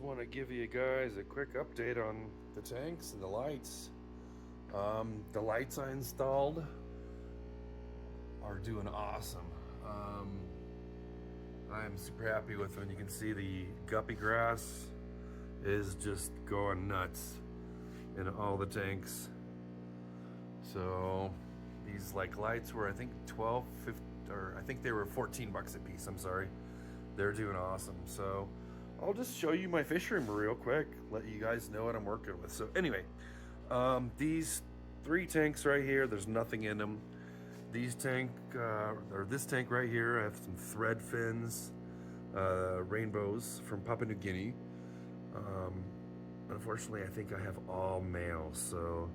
just want to give you guys a quick update on the tanks and the lights. The lights I installed are doing awesome. I'm super happy with them. You can see the guppy grass is just going nuts in all the tanks. So these lights were, I think, 12, 15, or I think they were 14 bucks a piece. I'm sorry. They're doing awesome. So I'll just show you my fish room real quick, let you guys know what I'm working with. So anyway, these 3 tanks right here, there's nothing in them. These this tank right here, I have some thread fins, rainbows from Papua New Guinea. Unfortunately, I think I have all males, so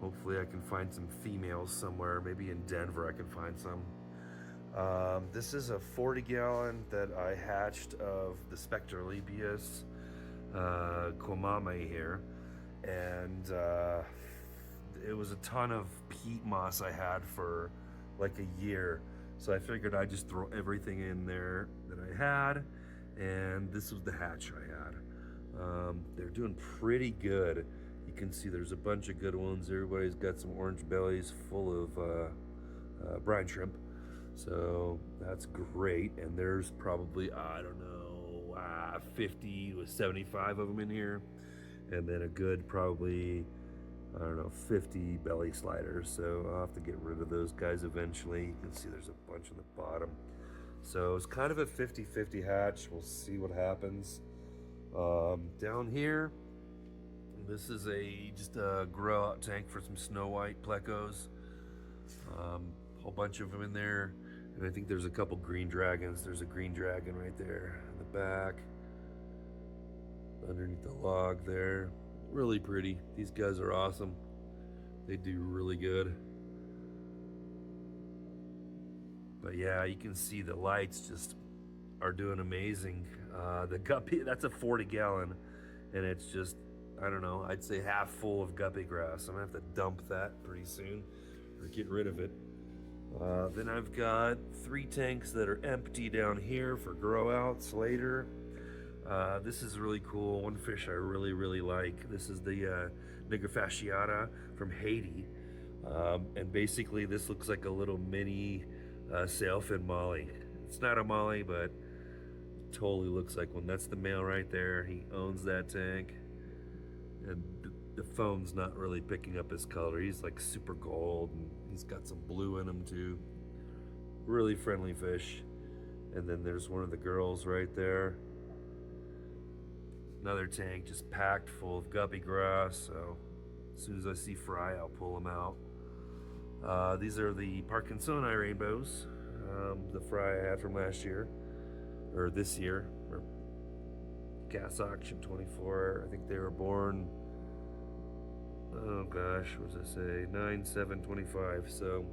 hopefully I can find some females somewhere. Maybe in Denver I can find some. This is a 40-gallon that I hatched of the Spectre Libeus Komame here, and it was a ton of peat moss I had for like a year, so I figured I'd just throw everything in there that I had, and this was the hatch I had. They're doing pretty good. You can see there's a bunch of good ones. Everybody's got some orange bellies full of brine shrimp. So that's great, and there's probably, I don't know, 50 to 75 of them in here, and then a good probably, I don't know, 50 belly sliders. So I'll have to get rid of those guys eventually. You can see there's a bunch on the bottom. So it's kind of a 50-50 hatch. We'll see what happens. Down here, this is just a grow out tank for some snow white plecos. Whole bunch of them in there, and I think there's a couple green dragons. There's a green dragon right there in the back underneath the log there. Really pretty. These guys are awesome. They do really good. But yeah, you can see the lights just are doing amazing. The guppy, that's a 40-gallon, and it's just, I don't know, I'd say half full of guppy grass. I'm gonna have to dump that pretty soon or get rid of it. Then I've got 3 tanks that are empty down here for grow outs later. This is really cool. One fish I really like. This is the Nigra fasciata from Haiti. And basically this looks like a little mini sailfin molly. It's not a molly, but it totally looks like one. That's the male right there. He owns that tank. And the phone's not really picking up his color. He's like super gold, and he's got some blue in him too. Really friendly fish. And then there's one of the girls right there. Another tank just packed full of guppy grass. So as soon as I see fry, I'll pull them out. These are the Parkinsoni rainbows, the fry I had from last year, or this year, or gas auction 24. I think they were born, oh gosh, what does it say? 9/7/25. So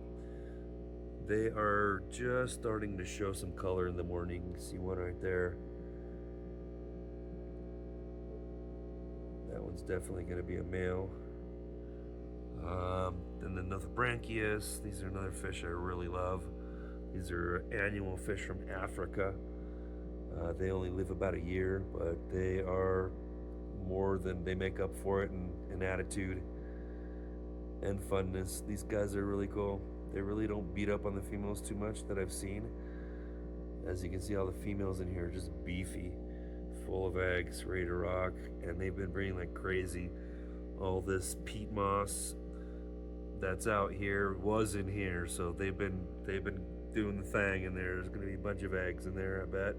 they are just starting to show some color in the morning. You can see one right there. That one's definitely going to be a male. Then another branchius. These are another fish I really love. These are annual fish from Africa. They only live about a year, but they are more than they make up for it in attitude and funness. These guys are really cool. They really don't beat up on the females too much that I've seen. As you can see, all the females in here are just beefy, full of eggs, ready to rock, and they've been breeding like crazy. All this peat moss that's out here was in here, so they've been doing the thing, and there's going to be a bunch of eggs in there, I bet.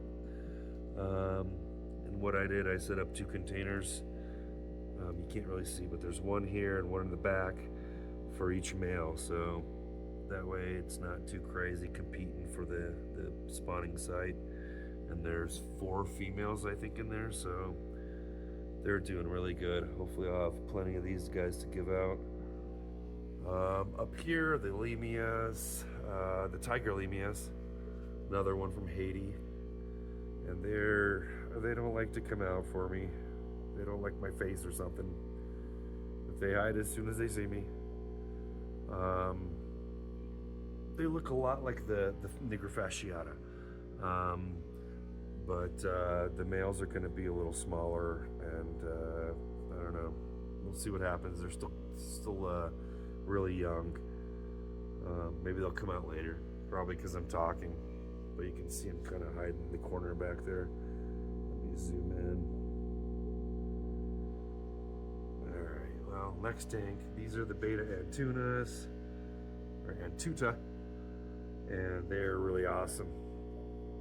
And what I did, I set up 2 containers. You can't really see, but there's one here and one in the back for each male, so that way it's not too crazy competing for the spawning site. And there's 4 females, I think, in there, so they're doing really good. Hopefully I'll have plenty of these guys to give out. Up here, the lemias, the tiger lemias, another one from Haiti, and they don't like to come out for me. They don't like my face or something. But they hide as soon as they see me. They look a lot like the Nigra fasciata, but the males are going to be a little smaller, and I don't know. We'll see what happens. They're still really young. Maybe they'll come out later, probably because I'm talking. But you can see them kind of hiding in the corner back there. Let me zoom in. All right. Well, next tank. These are the beta Antunas, or Antuta, and they're really awesome.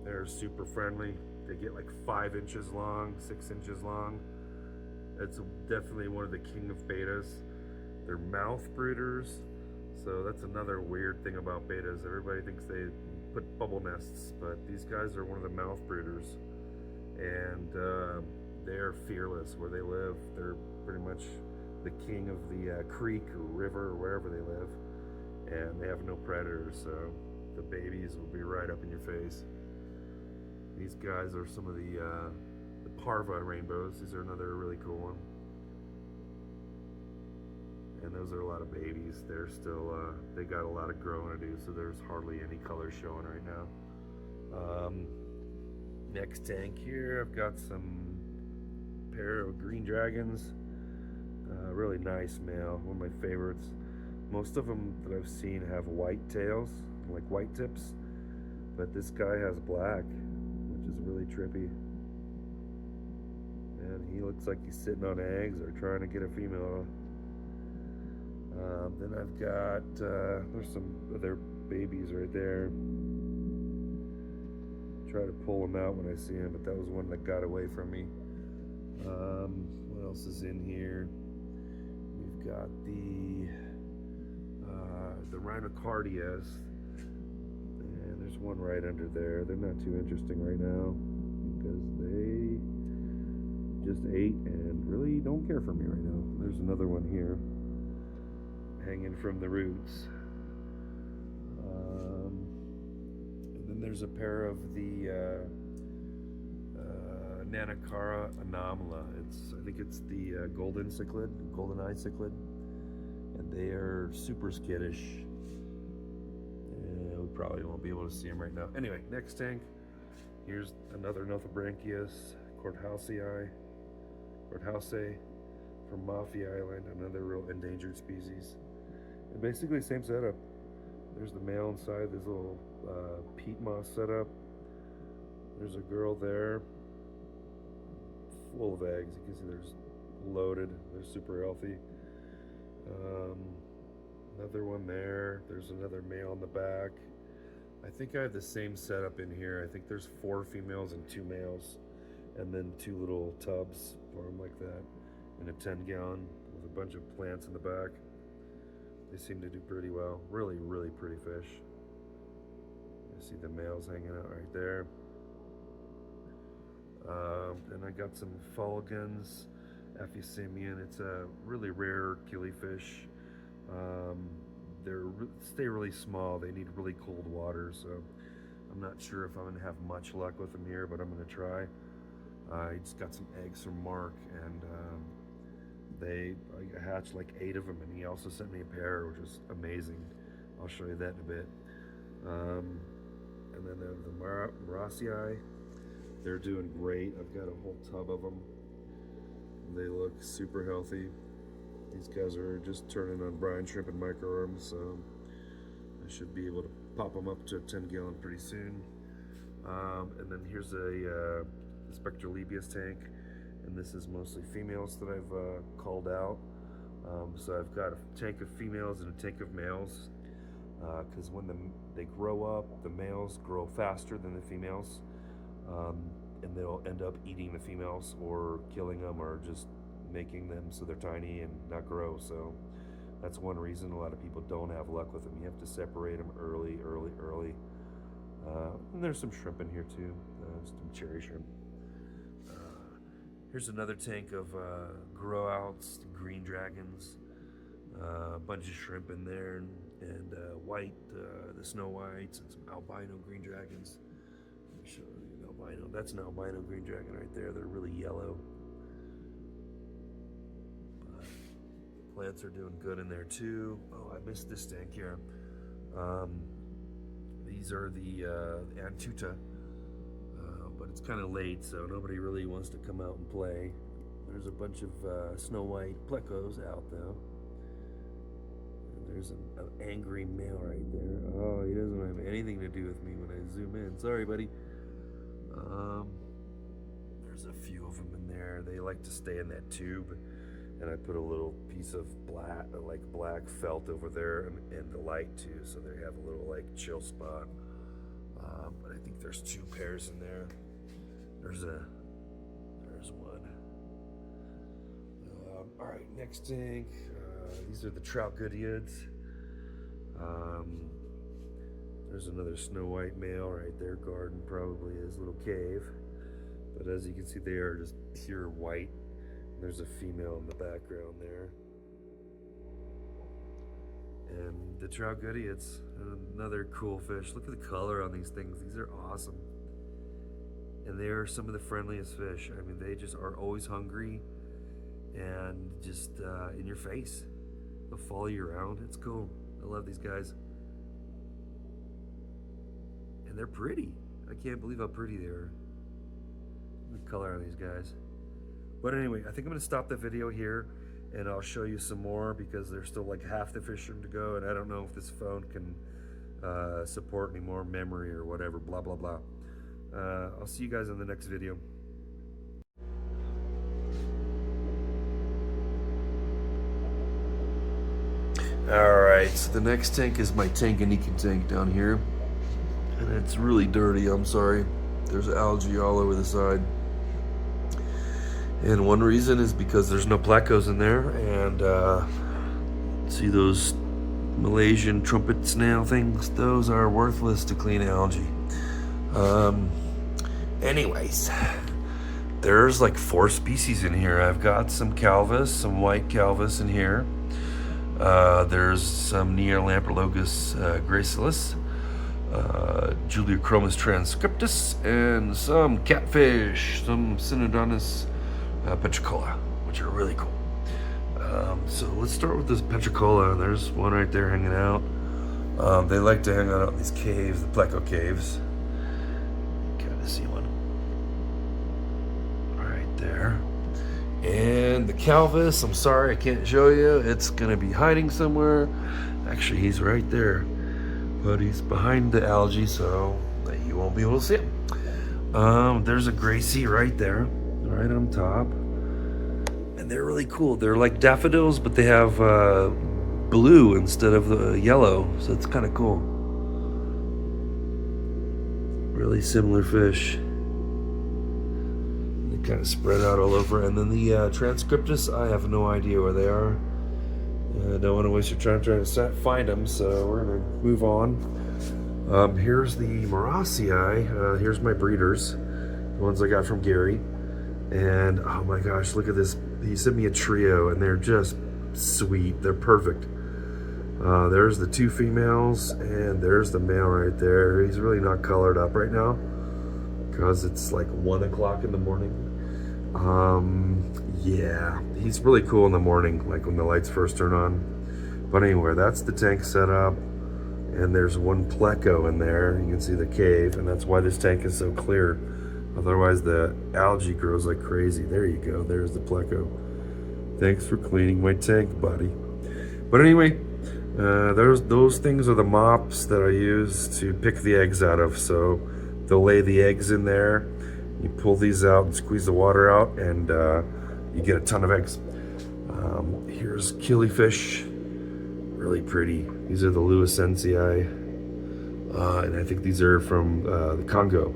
They're super friendly. They get like 5 inches long, 6 inches long. That's definitely one of the king of betas. They're mouth breeders, so that's another weird thing about betas. Everybody thinks they put bubble nests, but these guys are one of the mouth breeders, and they're fearless where they live. They're pretty much the king of the creek or river or wherever they live, and they have no predators, so the babies will be right up in your face. These guys are some of the parva rainbows. These are another really cool one. And those are a lot of babies. They're still, they got a lot of growing to do, so there's hardly any color showing right now. Next tank here, I've got some pair of green dragons. Really nice male, one of my favorites. Most of them that I've seen have white tails, like white tips, but this guy has black, which is really trippy. And he looks like he's sitting on eggs or trying to get a female. Then I've got, there's some other babies right there. Try to pull them out when I see them, but that was one that got away from me. What else is in here? We've got the rhinocardias, and there's one right under there. They're not too interesting right now because they just ate and really don't care for me right now. There's another one here hanging from the roots. And then there's a pair of the Nanacara anomala. I think it's the golden eye cichlid, and they are super skittish. And we probably won't be able to see them right now. Anyway, next tank. Here's another Nothobranchius Courthousei from Mafi Island, another real endangered species. And basically same setup. There's the male inside this little peat moss setup. There's a girl there, full of eggs. You can see there's loaded. They're super healthy. Another one there. There's another male in the back. I think I have the same setup in here. I think there's 4 females and 2 males, and then 2 little tubs for them like that in a 10-gallon with a bunch of plants in the back. They seem to do pretty well. Really, really pretty fish. You see the males hanging out right there. And I got some Fulgens, Ephysemian. It's a really rare killifish. They stay really small. They need really cold water, so I'm not sure if I'm going to have much luck with them here, but I'm going to try. I just got some eggs from Mark, and I hatched like 8 of them, and he also sent me a pair, which is amazing. I'll show you that in a bit. And then the Marasii, they're doing great. I've got a whole tub of them. They look super healthy. These guys are just turning on brine shrimp and microworms, so I should be able to pop them up to a 10-gallon pretty soon. And then here's a Spectralebius tank, and this is mostly females that I've called out. So I've got a tank of females and a tank of males, because when they grow up, the males grow faster than the females, and they'll end up eating the females or killing them or just making them so they're tiny and not grow. So that's one reason a lot of people don't have luck with them. You have to separate them early. And there's some shrimp in here too, some cherry shrimp. Here's another tank of grow outs, green dragons, a bunch of shrimp in there, and white, the snow whites, and some albino green dragons. Let me show you an albino. That's an albino green dragon right there. They're really yellow. Plants are doing good in there too. Oh, I missed this tank here. These are the Antuta, but it's kind of late, so nobody really wants to come out and play. There's a bunch of snow white plecos out though. And there's an angry male right there. Oh, he doesn't have anything to do with me when I zoom in. Sorry, buddy. There's a few of them in there. They like to stay in that tube, and I put a little piece of black felt over there and the light too, so they have a little like chill spot. But I think there's 2 pairs in there. There's one. All right, next tank. These are the trout goodyids. There's another snow white male right there, guarding probably his little cave. But as you can see, they are just pure white. And there's a female in the background there. And the trout goodyids, another cool fish. Look at the color on these things. These are awesome. And they are some of the friendliest fish. I mean, they just are always hungry and just in your face. They'll follow you around. It's cool. I love these guys. And they're pretty. I can't believe how pretty they are. The color on these guys. But anyway, I think I'm going to stop the video here, and I'll show you some more because there's still like half the fish to go, and I don't know if this phone can support any more memory or whatever, blah, blah, blah. I'll see you guys in the next video. Alright, so the next tank is my Tanganyika tank down here. And it's really dirty, I'm sorry. There's algae all over the side. And one reason is because there's no plecos in there. And see those Malaysian trumpet snail things? Those are worthless to clean algae. Anyways, there's like 4 species in here. I've got some calvus, some white calvus in here. There's some Neolampologus gracilis, Juliachromis transcriptus, and some catfish, some Synodontis petricola, which are really cool. So let's start with this petricola. There's one right there hanging out. They like to hang out in these caves, the pleco caves. Kind of see one right there. And the calvus, I'm sorry I can't show you. It's gonna be hiding somewhere. Actually, he's right there, but he's behind the algae, so you won't be able to see him. There's a Gracie right there, right on top. And they're really cool. They're like daffodils, but they have blue instead of the yellow, so it's kind of cool. Really similar fish. They kind of spread out all over. And then the transcriptus, I have no idea where they are. I don't want to waste your time trying to find them, so we're going to move on. Here's the Morasii. Here's my breeders, the ones I got from Gary. And oh my gosh, look at this. He sent me a trio, and they're just sweet. They're perfect. There's the 2 females, and there's the male right there. He's really not colored up right now because it's like 1 o'clock in the morning. Yeah, he's really cool in the morning, like when the lights first turn on. But anyway, that's the tank setup, and there's 1 pleco in there. You can see the cave, and that's why this tank is so clear. Otherwise, the algae grows like crazy. There you go. There's the pleco. Thanks for cleaning my tank, buddy. But anyway, those things are the mops that I use to pick the eggs out of. So they'll lay the eggs in there. You pull these out and squeeze the water out, and you get a ton of eggs. Here's Killifish. Really pretty. These are the Lewisensii. And I think these are from the Congo.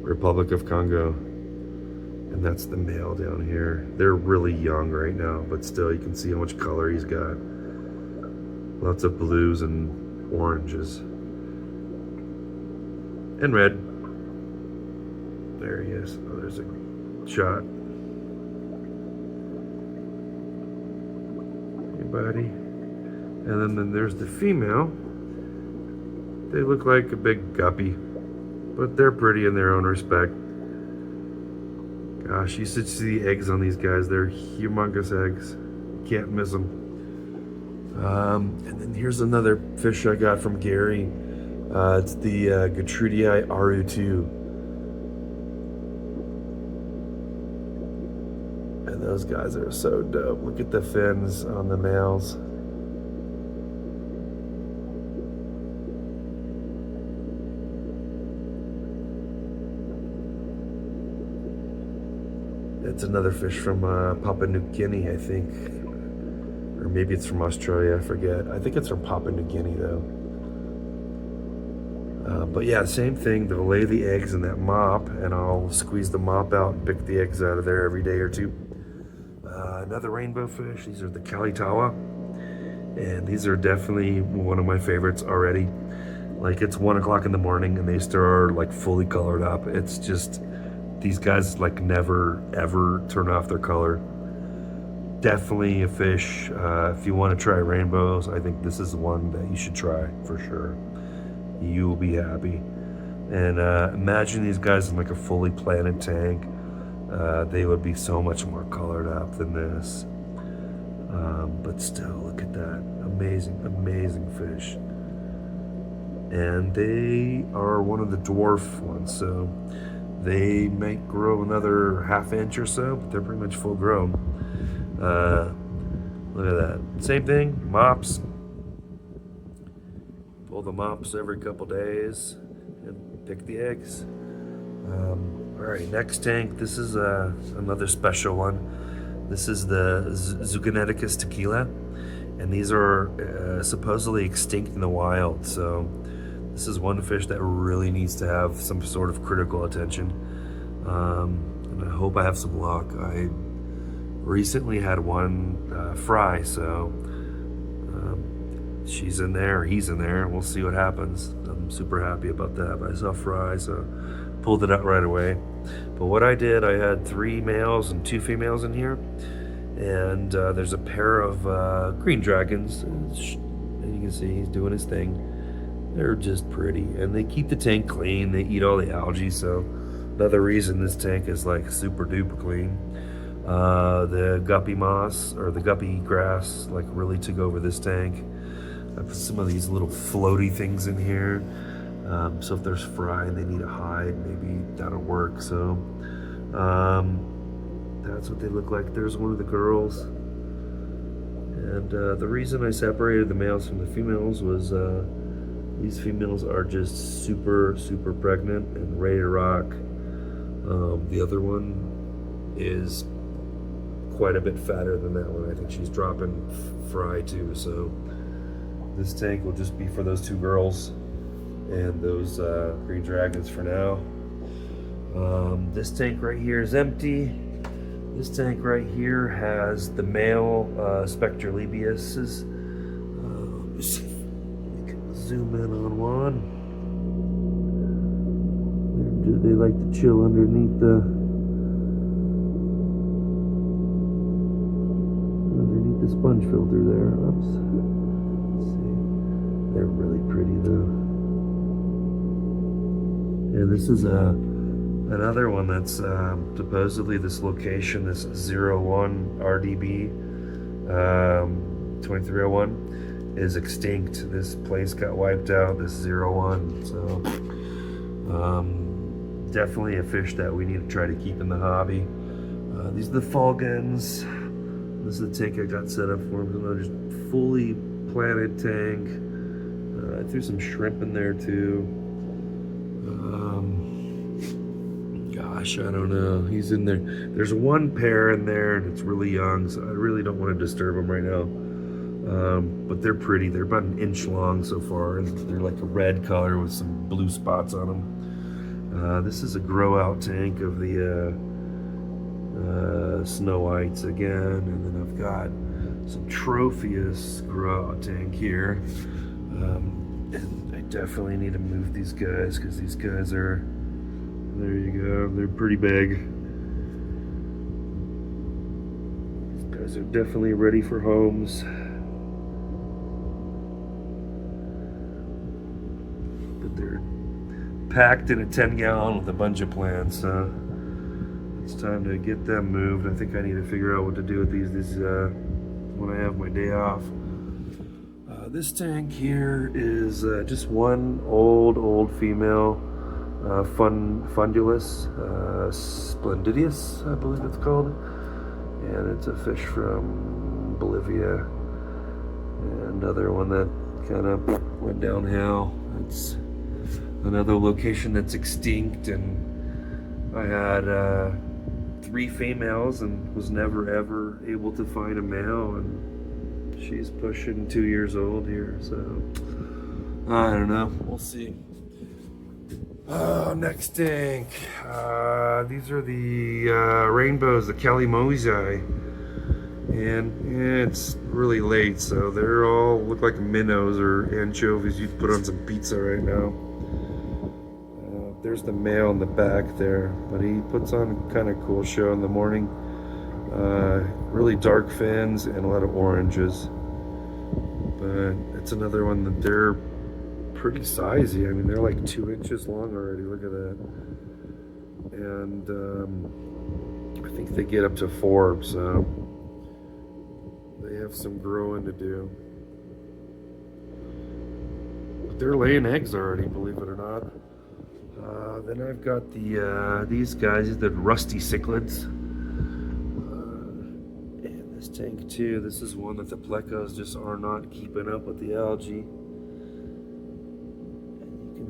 Republic of Congo, and that's the male down here. They're really young right now, but still you can see how much color he's got. Lots of blues and oranges and red. There he is. Oh, there's a shot. Hey buddy. And then there's the female. They look like a big guppy, but they're pretty in their own respect. Gosh, you should see the eggs on these guys. They're humongous eggs. You can't miss them. And then here's another fish I got from Gary. It's the Gertrudii Aru2. Those guys are so dope. Look at the fins on the males. It's another fish from Papua New Guinea, I think. Or maybe it's from Australia, I forget. I think it's from Papua New Guinea, though. But yeah, same thing. They'll lay the eggs in that mop, and I'll squeeze the mop out and pick the eggs out of there every day or two. Another rainbow fish. These are the Kalitawa. And these are definitely one of my favorites already. Like, it's 1 o'clock in the morning, and they start like fully colored up. It's just... these guys like never ever turn off their color. Definitely a fish. If you want to try rainbows, I think this is one that you should try for sure. You will be happy. And imagine these guys in like a fully planted tank. They would be so much more colored up than this. But still, look at that. Amazing, amazing fish. And they are one of the dwarf ones, so they might grow another ½ inch or so, but they're pretty much full grown. Look at that. Same thing, mops. Pull the mops every couple days and pick the eggs. All right, next tank. This is another special one. This is the Zugoneticus tequila, and these are supposedly extinct in the wild, so this is one fish that really needs to have some sort of critical attention. And I hope I have some luck. I recently had one fry, so she's in there, he's in there. We'll see what happens. I'm super happy about that. But I saw fry, so pulled it out right away. But what I did, I had 3 males and 2 females in here. And there's a pair of green dragons. And you can see he's doing his thing. They're just pretty, and they keep the tank clean. They eat all the algae, so another reason this tank is like super duper clean. The guppy moss or the guppy grass like really took over this tank. I put some of these little floaty things in here, so if there's fry and they need a hide, maybe that'll work. So that's what they look like. There's one of the girls, and the reason I separated the males from the females was these females are just super, super pregnant and ready to rock. The other one is quite a bit fatter than that one. I think she's dropping fry too. So this tank will just be for those 2 girls and those green dragons for now. This tank right here is empty. This tank right here has the male Spectrolibiuses. Zoom in on one. They like to chill underneath the sponge filter there. Oops. Let's see. They're really pretty though. And this is another one that's supposedly this location, this 01 RDB 2301. Is extinct. This place got wiped out, this 01. So definitely a fish that we need to try to keep in the hobby. These are the Fulgens. This is the tank I got set up for them. Another just fully planted tank. I threw some shrimp in there too. Gosh, I don't know. He's in there. There's one pair in there and it's really young, so I really don't want to disturb them right now. But they're pretty. They're about 1 inch long so far, and they're like a red color with some blue spots on them. This is a grow out tank of the snow whites again, and then I've got some Tropheus grow out tank here. And I definitely need to move these guys because these guys are, there you go, they're pretty big. These guys are definitely ready for homes. They're packed in a 10-gallon with a bunch of plants, so it's time to get them moved. I think I need to figure out what to do with these when I have my day off. This tank here is just one old female Fundulus Splendidus, I believe it's called. and it's a fish from Bolivia. And another one that kind of went downhill. It's another location that's extinct, and I had 3 females and was never ever able to find a male, and she's pushing 2 years old here, so I don't know, we'll see. Next tank. These are the rainbows, the Calimoisei, and it's really late, so they're all look like minnows or anchovies you'd put on some pizza right now. There's the male in the back there, but he puts on a kind of cool show in the morning. Really dark fins and a lot of oranges, but it's another one that they're pretty sizey. I mean, they're like 2 inches long already. Look at that. And I think they get up to 4, so they have some growing to do. But they're laying eggs already, believe it or not. Then I've got the these guys, the rusty cichlids. And this tank too. This is one that the plecos just are not keeping up with the algae.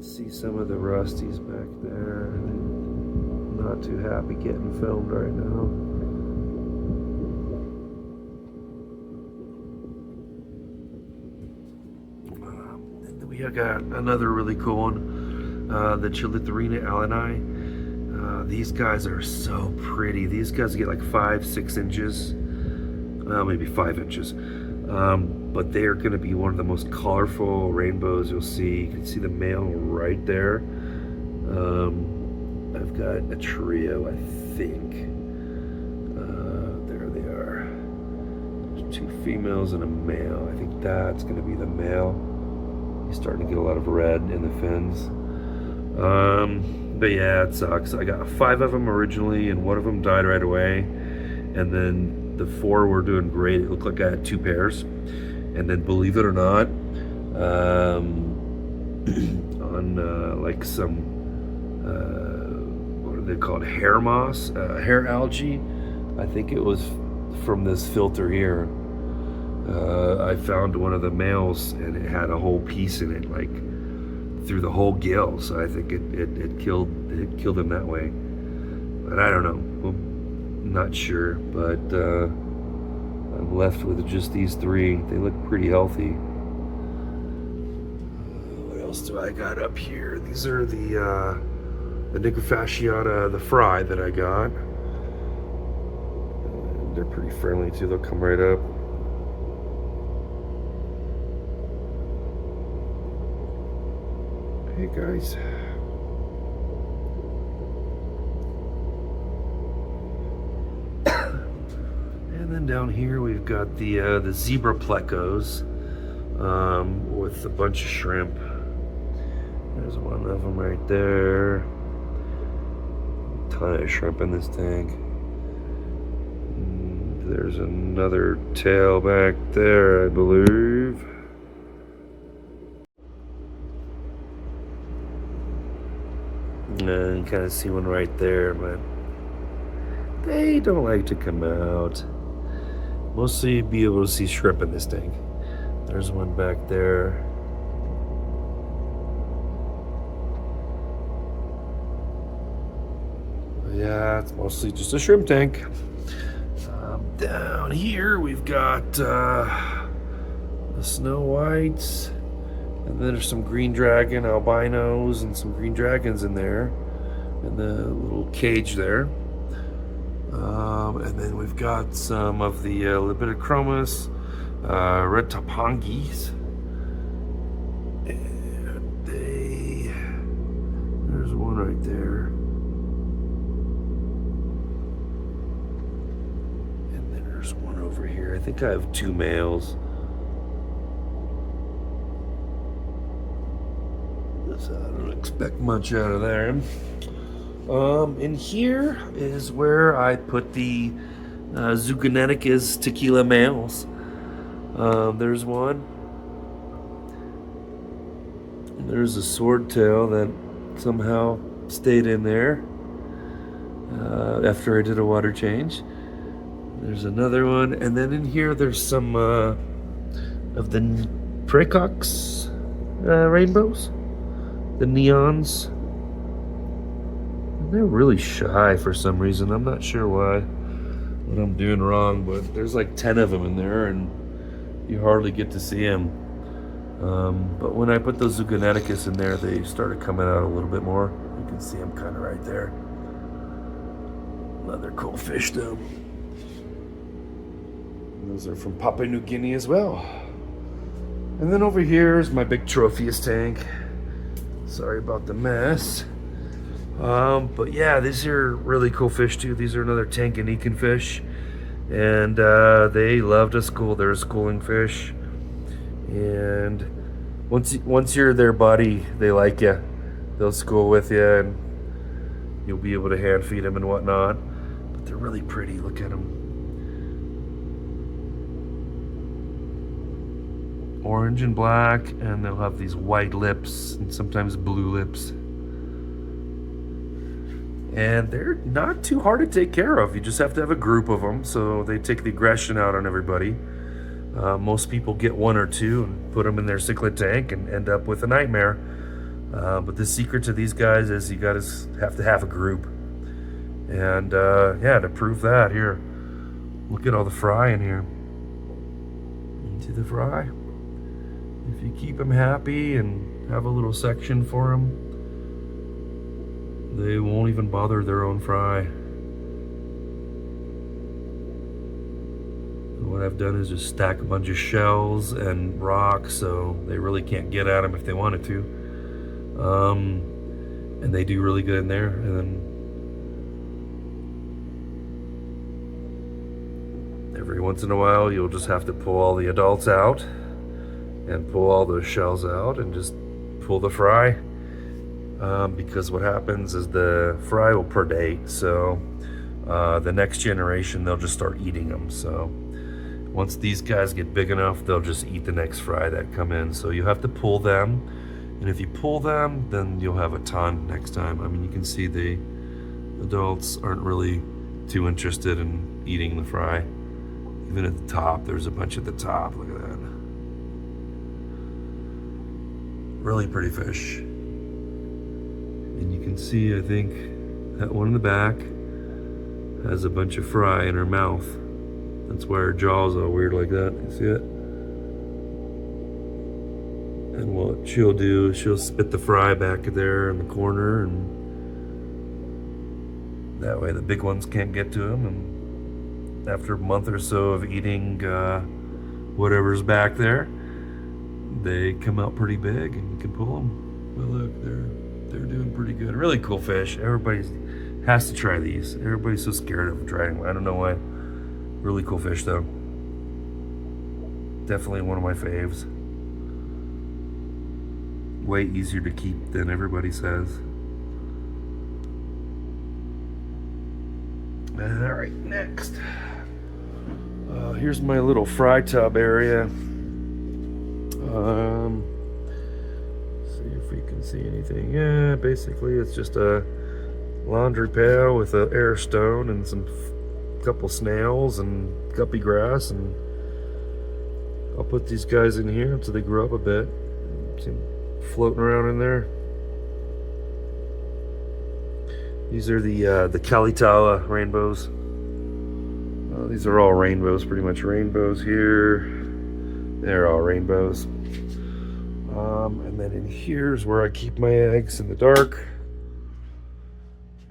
See some of the rusties back there. Not too happy getting filmed right now. And then we got another really cool one, the Chilitharina alleni. These guys are so pretty. These guys get like 5-6 inches, maybe 5 inches. But they are going to be one of the most colorful rainbows you'll see. You can see the male right there. I've got a trio, I think. There they are. There's 2 females and a male. I think that's going to be the male. He's starting to get a lot of red in the fins. But yeah, it sucks. I got 5 of them originally, and one of them died right away. And then the 4 were doing great. It looked like I had 2 pairs. And then, believe it or not, on like some, what are they called, hair moss, hair algae, I think it was from this filter here. I found one of the males, and it had a whole piece in it, like through the whole gill. So I think it killed him that way. But I don't know. Well, not sure, but I'm left with just these 3. They look pretty healthy. What else do I got up here? These are the Nicofasciata, the fry that I got. They're pretty friendly too. They'll come right up. Hey guys. And then down here we've got the zebra plecos with a bunch of shrimp. There's one of them right there. A ton of shrimp in this tank. And there's another tail back there, I believe. And kind of see one right there, but they don't like to come out. Mostly you'd be able to see shrimp in this tank. There's one back there. Yeah, it's mostly just a shrimp tank. Down here we've got the snow whites, and then there's some green dragon albinos and some green dragons in there, in the little cage there. And then we've got some of the Libedochromis, red topangis, and there's one right there. And then there's one over here. I think I have 2 males. So I don't expect much out of there. In here is where I put the Zoogoneticus tequila males. There's one. And there's a swordtail that somehow stayed in there after I did a water change. There's another one, and then in here there's some of the Plecos rainbows, the neons. And they're really shy for some reason. I'm not sure what I'm doing wrong, but there's like 10 of them in there, and you hardly get to see them. But when I put those Zugoneticus in there, they started coming out a little bit more. You can see them kind of right there. Another cool fish though. Those are from Papua New Guinea as well. And then over here is my big Tropheus tank. Sorry about the mess. But yeah, these are really cool fish too. These are another Tanganyika fish. And they love to school. They're a schooling fish. And once you're their buddy, they like you. They'll school with you, and you'll be able to hand feed them and whatnot. But they're really pretty. Look at them. Orange and black, and they'll have these white lips and sometimes blue lips. And they're not too hard to take care of. You just have to have a group of them, so they take the aggression out on everybody. Most people get one or two and put them in their cichlid tank and end up with a nightmare. But the secret to these guys is you guys have to have a group. And yeah, to prove that, here, look at all the fry in here. Into the fry. If you keep them happy and have a little section for them, they won't even bother their own fry. And what I've done is just stack a bunch of shells and rocks, so they really can't get at them if they wanted to. And they do really good in there. And then every once in a while, you'll just have to pull all the adults out and pull all those shells out and just pull the fry, because what happens is the fry will predate, so the next generation, they'll just start eating them. So once these guys get big enough, they'll just eat the next fry that come in. So you have to pull them, and if you pull them, then you'll have a ton next time. I mean, you can see the adults aren't really too interested in eating the fry. Even at the top, there's a bunch at the top. Look at that. Really pretty fish. And you can see, I think, that one in the back has a bunch of fry in her mouth. That's why her jaw's all weird like that. You see it? And what she'll do is she'll spit the fry back there in the corner, and that way the big ones can't get to them. And after a month or so of eating whatever's back there, they come out pretty big, and you can pull them. But look, they're doing pretty good. Really cool fish. Everybody has to try these. Everybody's so scared of trying them. I don't know why. Really cool fish though. Definitely one of my faves. Way easier to keep than everybody says. All right, next. Here's my little fry tub area. See if we can see anything. Yeah, basically it's just a laundry pail with an air stone and some couple snails and guppy grass, and I'll put these guys in here until they grow up a bit. See them floating around in there. These are the Kalitala rainbows. These are all rainbows, pretty much rainbows here. They're all rainbows. And then in here's where I keep my eggs in the dark.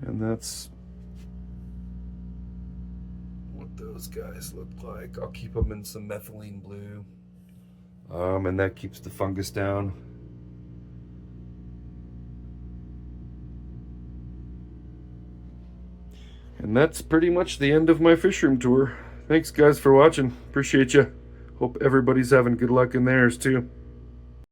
And that's what those guys look like. I'll keep them in some methylene blue. And that keeps the fungus down. And that's pretty much the end of my fish room tour. Thanks guys for watching. Appreciate you. Hope everybody's having good luck in theirs too.